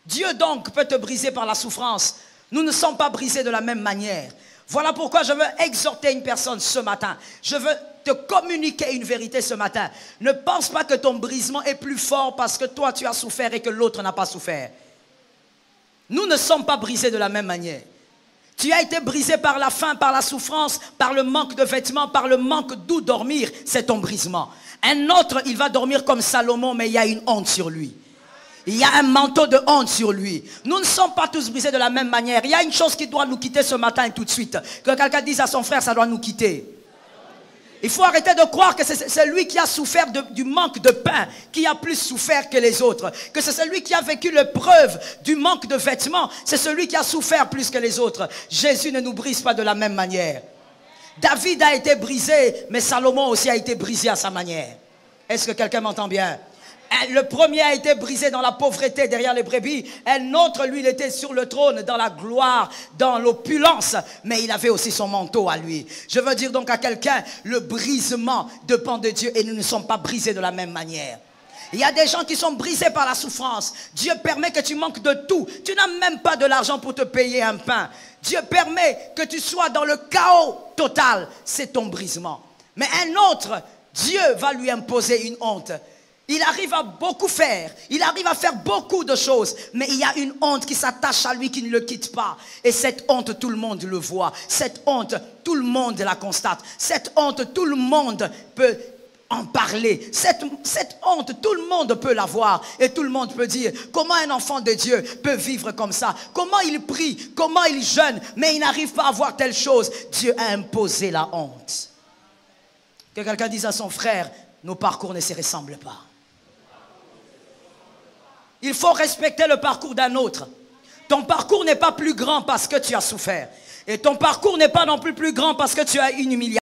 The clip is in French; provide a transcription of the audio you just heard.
Dieu donc peut te briser par la souffrance. Nous ne sommes pas brisés de la même manière. Voilà pourquoi je veux exhorter une personne ce matin. Je veux te communiquer une vérité ce matin. Ne pense pas que ton brisement est plus fort parce que toi tu as souffert et que l'autre n'a pas souffert. Nous ne sommes pas brisés de la même manière. Tu as été brisé par la faim, par la souffrance, par le manque de vêtements, par le manque d'où dormir. C'est ton brisement. Un autre, il va dormir comme Salomon, mais il y a une honte sur lui. Il y a un manteau de honte sur lui. Nous ne sommes pas tous brisés de la même manière. Il y a une chose qui doit nous quitter ce matin et tout de suite. Que quelqu'un dise à son frère, ça doit nous quitter. Il faut arrêter de croire que c'est celui qui a souffert du manque de pain qui a plus souffert que les autres. Que c'est celui qui a vécu l'épreuve du manque de vêtements. C'est celui qui a souffert plus que les autres. Jésus ne nous brise pas de la même manière. David a été brisé, mais Salomon aussi a été brisé à sa manière. Est-ce que quelqu'un m'entend bien? Le premier a été brisé dans la pauvreté derrière les brebis. Un autre, lui, il était sur le trône dans la gloire, dans l'opulence. Mais il avait aussi son manteau à lui. Je veux dire donc à quelqu'un, le brisement dépend de Dieu et nous ne sommes pas brisés de la même manière. Il y a des gens qui sont brisés par la souffrance. Dieu permet que tu manques de tout. Tu n'as même pas de l'argent pour te payer un pain. Dieu permet que tu sois dans le chaos total. C'est ton brisement. Mais un autre, Dieu va lui imposer une honte. Il arrive à beaucoup faire, il arrive à faire beaucoup de choses, mais il y a une honte qui s'attache à lui, qui ne le quitte pas. Et cette honte, tout le monde le voit. Cette honte, tout le monde la constate. Cette honte, tout le monde peut en parler. Cette honte, tout le monde peut la voir. Et tout le monde peut dire, comment un enfant de Dieu peut vivre comme ça? Comment il prie? Comment il jeûne? Mais il n'arrive pas à voir telle chose. Dieu a imposé la honte. Que quelqu'un dise à son frère, nos parcours ne se ressemblent pas. Il faut respecter le parcours d'un autre. Ton parcours n'est pas plus grand parce que tu as souffert. Et ton parcours n'est pas non plus grand parce que tu as une humiliation.